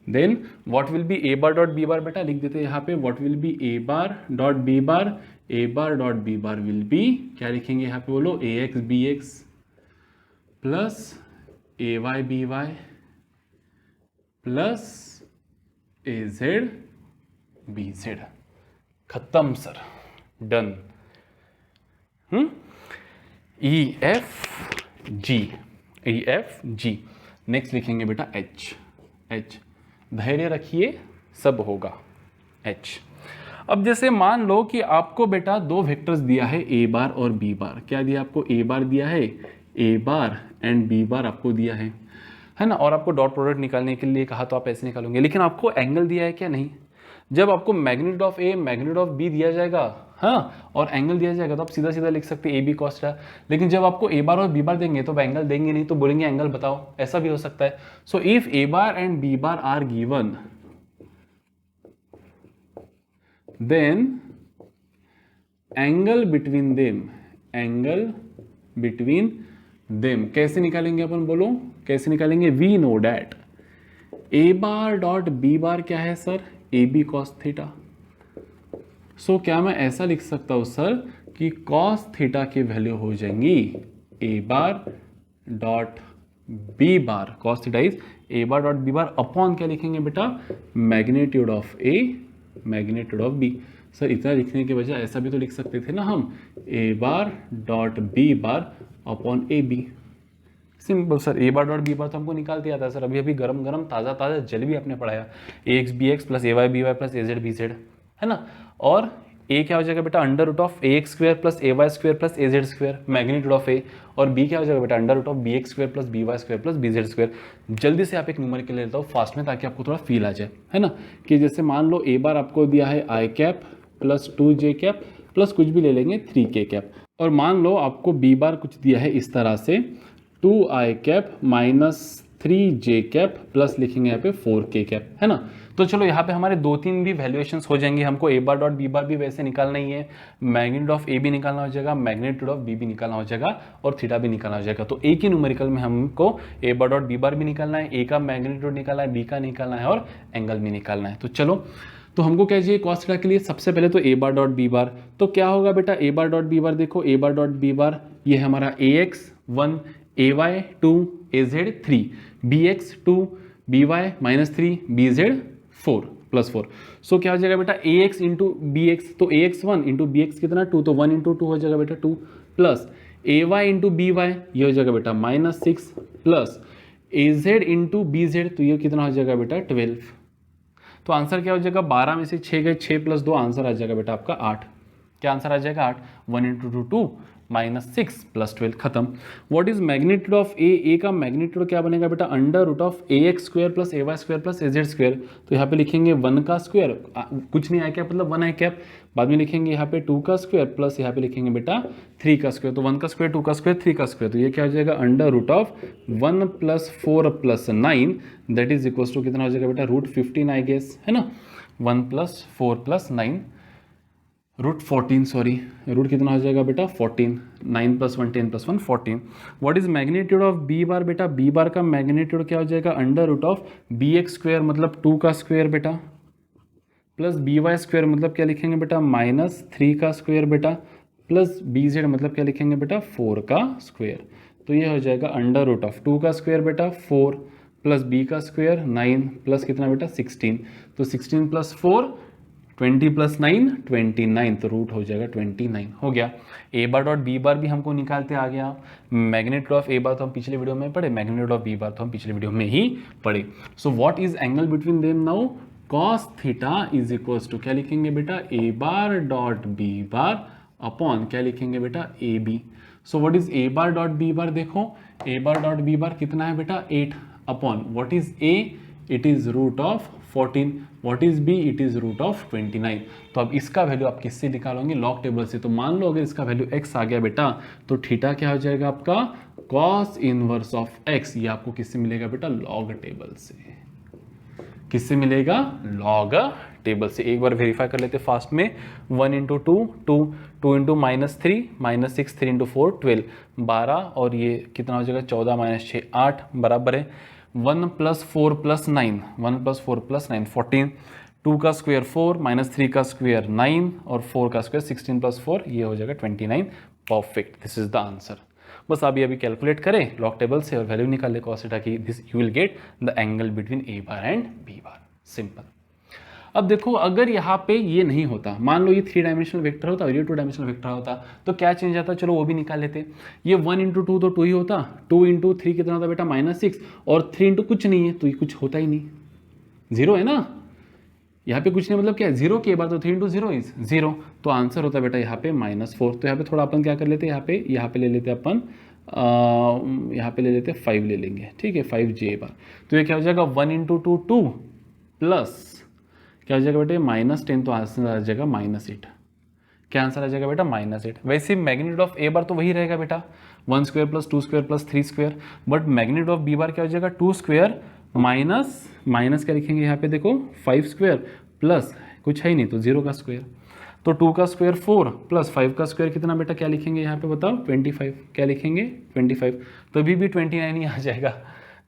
Then what will be A bar dot B bar, बेटा लिख देते हैं यहाँ पे, what will be A bar dot B bar, A bar dot B bar will be, क्या लिखेंगे यहाँ पे, बोलो, A X B X plus A Y B Y plus A Z B Z. खत्म sir, done. E F G. Next लिखेंगे बेटा H. धैर्य रखिए, सब होगा। एच। अब जैसे मान लो कि आपको बेटा दो वेक्टर्स दिया है ए बार और बी बार। क्या दिया आपको, ए बार दिया है, ए बार एंड बी बार आपको दिया है ना, और आपको डॉट प्रोडक्ट निकालने के लिए कहा तो आप ऐसे निकालोगे, लेकिन आपको एंगल दिया है क्या, नहीं। जब आपको magnitude of A magnitude of B दिया जाएगा, हाँ, और एंगल दिया जाएगा, तो आप सीधा सीधा लिख सकते हैं ए बी कॉस थीटा। लेकिन जब आपको ए बार और बी बार देंगे तो एंगल देंगे नहीं, तो बोलेंगे एंगल बताओ, ऐसा भी हो सकता है। So if A bar and B bar are given, then angle between them कैसे निकालेंगे अपन, बोलो कैसे निकालेंगे। We know that A bar dot B bar क्या है sir, A B cos theta. So क्या मैं ऐसा लिख सकता हूं सर कि कॉस थीटा की वैल्यू हो जाएंगी A bar dot B bar, cos theta is A bar dot B bar upon क्या लिखेंगे बेटा, magnitude of A magnitude of B. Sir इतना लिखने के बजाय ऐसा भी तो लिख सकते थे ना हम, A bar dot B bar upon A B. Simple sir, A bar dot B bar तो हमको निकाल दिया था सर, अभी अभी गरम गरम ताज़ा ताज़ा जल भी आपने पढ़ाया, A X B X plus A Y B Y plus A Z B Z, है ना। और ए क्या हो जाएगा बेटा, under root of A X square plus A Y square plus A Z square magnitude of A. और B क्या हो जाएगा बेटा, under root of B X square plus B Y square plus B Z square. जल्दी से आप एक numerical ले लेता हूँ फास्ट में, ताकि आपको थोड़ा फील आ जाए, है ना। कि जैसे मान लो ए बार आपको दिया है I cap plus 2j cap plus कुछ भी ले लेंगे 3k कैप, और मान लो आपको बी बार कुछ दिया है इस तरह से 2i cap minus 3j cap plus लिखेंगे यहाँ पे 4k कैप, है ना। तो चलो यहाँ पे हमारे 2-3 भी वैल्यूएशंस हो जाएंगे। हमको ए बार डॉट बी बार भी वैसे निकालना ही है, मैग्नीट्यूड ऑफ ए भी निकालना हो जाएगा, मैग्नीट्यूड ऑफ बी भी निकालना हो जाएगा, और थीटा भी निकालना हो जाएगा। तो एक ही न्यूमेरिकल में हमको ए बार डॉट बी बार भी निकालना है, ए का मैग्नीट्यूड निकालना है, बी का निकालना है, और एंगल भी निकालना है। तो चलो, तो हमको क्या चाहिए कॉस थीटा के लिए, सबसे पहले तो A bar dot B bar. तो क्या होगा बेटा A bar dot B bar, देखो ए बार डॉट बी बार ये है हमारा A X 1 A Y 2 A Z 3 B X 2 B Y minus 3 B Z 4 plus 4। So क्या हो जाएगा बेटा A X into B X, तो A X 1 into B X कितना 2, तो 1 इंटू 2 हो जाएगा बेटा 2 plus A Y into B Y ये हो जाएगा बेटा -6 plus A Z into B Z, तो ये कितना हो जाएगा बेटा 12। तो आंसर क्या हो जाएगा, 12 में से 6 गए, 6 प्लस 2 आंसर आ जाएगा बेटा आपका 8। क्या आंसर आ जाएगा 8, 1 इंटू 2 2 -6 प्लस 12 खत्म। What is magnitude of A का मैग्नीट्यूड क्या बनेगा बेटा, under root of A X square plus A Y square plus A Z square. तो यहाँ पे लिखेंगे 1 का स्क्वायर, कुछ नहीं आया क्या मतलब 1 है कैप, बाद में लिखेंगे यहाँ पे 2 का स्क्वायर प्लस यहाँ पे लिखेंगे बेटा 3 का स्क्वायर। तो 1 का स्क्वायर 2 का स्क्वायर 3 का स्क्वायर, तो ये क्या हो जाएगा under root of 1 plus 4 plus 9 that is equals to कितना हो जाएगा बेटा रूट 15 आई गेस, है ना। 1 plus 4 plus 9 root 14, sorry root कितना हो जाएगा बेटा 14, 9 plus 1 10 plus 1 14। What is magnitude of B bar बेटा, बी बार का मैग्नीट्यूड क्या हो जाएगा under root of B X square मतलब 2 का स्क्वायर बेटा प्लस बी वाई स्क्वायर मतलब क्या लिखेंगे बेटा -3 का स्क्वायर बेटा प्लस बी जेड मतलब क्या लिखेंगे बेटा 4 का स्क्वायर। तो ये हो जाएगा अंडर रूट ऑफ 2 का स्क्वायर बेटा 4 प्लस बी का स्क्वायर 9 प्लस कितना बेटा 16। तो 16 प्लस 4 20 प्लस 9 29, तो रूट हो जाएगा 29 हो गया। ए बार डॉट बी बार भी हमको निकालते आ गया। मैग्नीट्यूड ऑफ ए बार तो हम पिछले वीडियो में पढ़े, मैग्नीट्यूड ऑफ बी बार तो हम पिछले वीडियो में ही पढ़े। So what is angle between them now, cos theta is equals to क्या लिखेंगे बेटा A bar dot B bar upon क्या लिखेंगे बेटा A B. So what is A bar dot B bar, देखो ए बार डॉट बी बार कितना है बेटा 8 upon what is A, it is root of 14, what is B, it is root of 29। तो अब इसका वैल्यू आप किससे निकालोगे, लॉग टेबल से। तो मान लो अगर इसका वैल्यू x आ गया बेटा, तो थीटा क्या हो जाएगा आपका cos इनवर्स ऑफ x। ये आपको किससे मिलेगा बेटा, लॉग टेबल से। किससे मिलेगा, लॉग टेबल से। एक बार वेरीफाई कर लेते फास्ट में, 1 इंटू 2 2 2 इंटू -3 -6 3 इंटू 4 12 12, और ये कितना हो जाएगा 14 -6 8 बराबर है 1 प्लस 4 प्लस 9 1 प्लस 4 प्लस 9 14, 2 का स्क्वायर 4 -3 का स्क्वायर 9 और 4 का स्क्वायर 16 प्लस 4 ये हो जाएगा 29। Perfect, this is the answer. बस अभी कैलकुलेट करें लॉग टेबल से और वैल्यू निकाल ले cos थीटा की, this you will get the angle between A bar and B bar, simple. अब देखो अगर यहाँ पे ये नहीं होता, मान लो ये 3 डायमेंशनल वेक्टर होता और ये 2 डायमेंशनल वेक्टर होता, तो क्या चेंज आता, चलो वो भी निकाल लेते। ये 1 इंटू 2 तो 2 ही होता, 2 इंटू 3 कितना होता बेटा -6, और 3 इंटू कुछ नहीं है तो ये कुछ होता ही नहीं, 0 है ना। यहाँ पे कुछ नहीं मतलब क्या है 0 की बार, तो 3 इंटू 0 इज 0, तो आंसर होता है बेटा यहाँ पे -4। तो यहाँ पे थोड़ा अपन क्या कर लेते हैं, यहाँ पे ले लेते अपन यहाँ पे ले लेते 5 ले लेंगे, ठीक है 5j बार। तो ये क्या हो जाएगा 1 इंटू 2 2 प्लस क्या हो जाएगा बेटा -10, तो आंसर आ जाएगा -8। क्या आंसर आ जाएगा बेटा -8। वैसे मैग्नीट्यूड ऑफ ए बार तो वही रहेगा बेटा 1 square plus 2 square plus 3 square, but magnitude of B bar क्या हो जाएगा 2 स्क्वायर माइनस क्या लिखेंगे यहाँ पे देखो 5 स्क्वायर प्लस कुछ है ही नहीं तो 0 का स्क्वायर, तो 2 का स्क्वायर 4 प्लस 5 का स्क्वायर कितना बेटा क्या लिखेंगे यहाँ पे बताओ 25, क्या लिखेंगे 25, तभी भी 29 ही आ जाएगा।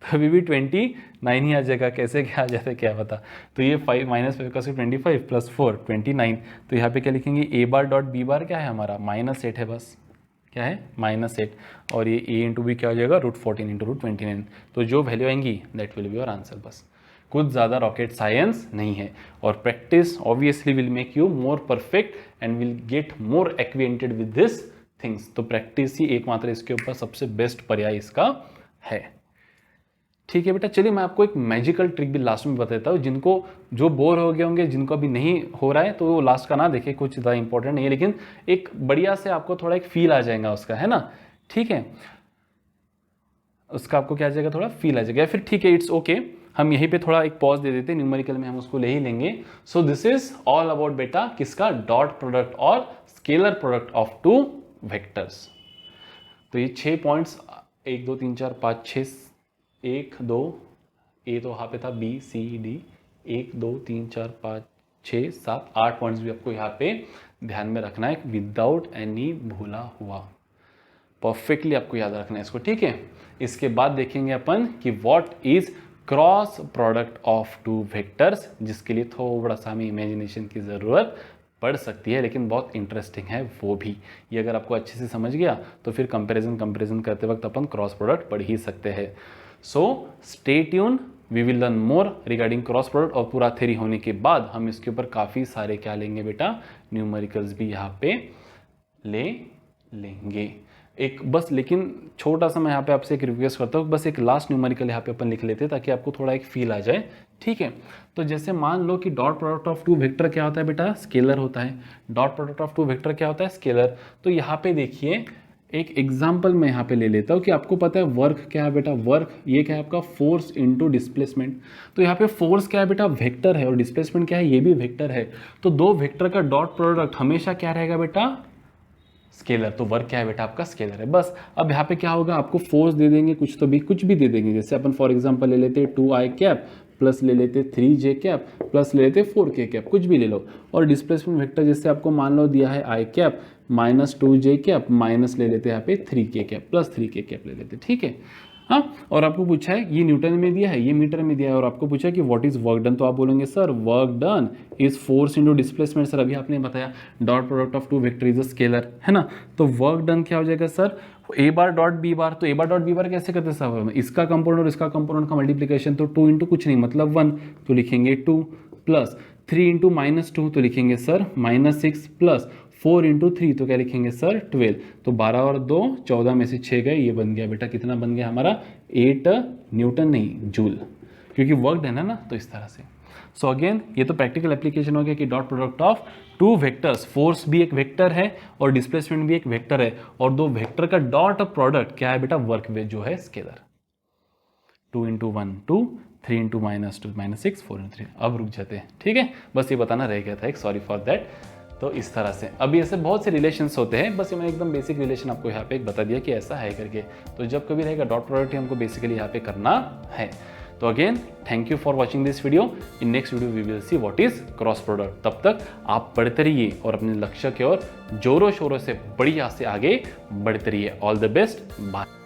तो अभी भी 29 ही आ जाएगा, कैसे क्या आ जाता है क्या पता। तो ये 5 -5 का 25 प्लस 4 29। तो यहाँ पे क्या लिखेंगे, A bar dot B bar क्या है हमारा -8 है, बस क्या है -8, और ये a इंटू बी क्या हो जाएगा √14 इंटू √29। तो जो वैल्यू आएंगी that will be your answer. बस कुछ ज़्यादा रॉकेट साइंस नहीं है, और practice obviously will make you more perfect and will get more acquainted with this things. तो प्रैक्टिस ही एकमात्र इसके ऊपर सबसे बेस्ट पर्याय इसका है। ठीक है बेटा, चलिए मैं आपको एक मैजिकल ट्रिक भी लास्ट में बता देता हूँ। जिनको जो बोर हो गए होंगे, जिनको अभी नहीं हो रहा है, तो वो लास्ट का ना देखे, कुछ ज़्यादा इंपॉर्टेंट नहीं है, लेकिन एक बढ़िया से आपको थोड़ा एक फील आ जाएगा उसका, है ना। ठीक है, उसका आपको क्या आ जाएगा, थोड़ा फील आ जाएगा। फिर ठीक है, इट्स ओके, हम यहीं पे थोड़ा एक पॉज दे देते हैं, न्यूमेरिकल में हम उसको ले ही लेंगे। So this is all about बेटा किसका, डॉट प्रोडक्ट और scalar product of two vectors. तो ये 6 पॉइंट्स 1 2 3 4 5 6 1 2 ए तो वहाँ पे था, बी सी डी 1 2 3 4 5 6 7 8 पॉइंट्स भी आपको यहाँ पे ध्यान में रखना है विदाउट एनी भूला हुआ। परफेक्टली आपको याद रखना है इसको, ठीक है। इसके बाद देखेंगे अपन कि what is cross product of two vectors, जिसके लिए थोड़ा सा हमें इमेजिनेशन की ज़रूरत पड़ सकती है, लेकिन बहुत इंटरेस्टिंग है वो भी। ये अगर आपको अच्छे से समझ गया तो फिर कंपैरिजन करते वक्त अपन क्रॉस प्रोडक्ट पढ़ ही सकते हैं। So stay tuned, we will learn more regarding cross product, और पूरा थ्योरी होने के बाद हम इसके ऊपर काफ़ी सारे क्या लेंगे बेटा, न्यूमेरिकल्स भी यहाँ पे ले लेंगे। एक बस लेकिन छोटा सा मैं यहाँ पे आपसे एक रिक्वेस्ट करता हूँ, बस एक लास्ट न्यूमेरिकल यहाँ पे अपन लिख लेते हैं ताकि आपको थोड़ा एक फील आ जाए, ठीक है। तो जैसे मान लो कि dot product of two vector क्या होता है बेटा, स्केलर होता है। Dot product of two vector क्या होता है, स्केलर। तो यहाँ पे देखिए एक एग्जाम्पल मैं यहाँ पे ले लेता हूँ कि आपको पता है वर्क क्या है बेटा, वर्क ये क्या है आपका, फोर्स इंटू डिस्प्लेसमेंट। तो यहाँ पे फोर्स क्या है बेटा, वेक्टर है, और डिस्प्लेसमेंट क्या है, ये भी वेक्टर है। तो दो वेक्टर का डॉट प्रोडक्ट हमेशा क्या रहेगा बेटा, स्केलर। तो वर्क क्या है बेटा आपका, स्केलर है। बस अब यहाँ पे क्या होगा, आपको फोर्स दे देंगे, कुछ भी दे देंगे। जैसे अपन फॉर एग्जांपल ले लेते 2i कैप प्लस ले लेते 3j कैप प्लस ले लेते 4k कैप, कुछ भी ले लो। और डिस्प्लेसमेंट वेक्टर जैसे आपको मान लो दिया है i cap minus 2j cap minus ले लेते यहाँ पे 3k cap plus 3k cap ले लेते, ठीक है। हाँ, और आपको पूछा है ये न्यूटन में दिया है, ये मीटर में दिया है, और आपको पूछा है कि व्हाट इज वर्क डन, तो आप बोलेंगे sir work done is force into displacement. Sir अभी आपने बताया dot product of two vector is a scalar, है ना। तो वर्क डन क्या हो जाएगा sir, A bar dot B bar. तो ए बार डॉट बी बार कैसे करते हैं सर, इसका कंपोनेंट और इसका कंपोनेंट का मल्टीप्लीकेशन, तो 2 इंटू कुछ नहीं मतलब 1, तो लिखेंगे 2 प्लस 3 इंटू -2, तो लिखेंगे सर -6 प्लस 4 इंटू 3, तो क्या लिखेंगे सर 12। तो 12 और 2 14 में से 6 गए, ये बन गया बेटा कितना बन गया हमारा 8 न्यूटन नहीं जूल, क्योंकि वर्क है ना। तो इस तरह से सो अगेन ये तो प्रैक्टिकल एप्लीकेशन हो गया कि dot product of two vectors, force भी एक वेक्टर है और डिस्प्लेसमेंट भी एक वेक्टर है, और दो वेक्टर का डॉट प्रोडक्ट क्या है बेटा, वर्क वे जो है स्केलर। 2 into 1 2, 3 into -2 -6, 4 into 3। अब रुक जाते हैं, ठीक है, बस ये बताना रह गया था एक, सॉरी फॉर दैट। तो इस तरह से अभी ऐसे बहुत से रिलेशंस होते हैं, बस ये मैंने एकदम बेसिक रिलेशन आपको यहाँ पे एक बता दिया कि ऐसा है करके। तो जब कभी रहेगा डॉट प्रोडक्ट हमको बेसिकली यहाँ पे करना है। तो again thank you for watching this video. In next video we will see what is cross product. तब तक आप पढ़ते रहिए और अपने लक्ष्य की ओर जोरों शोरों से बढ़िया से आगे बढ़ते रहिए। All the best, bye.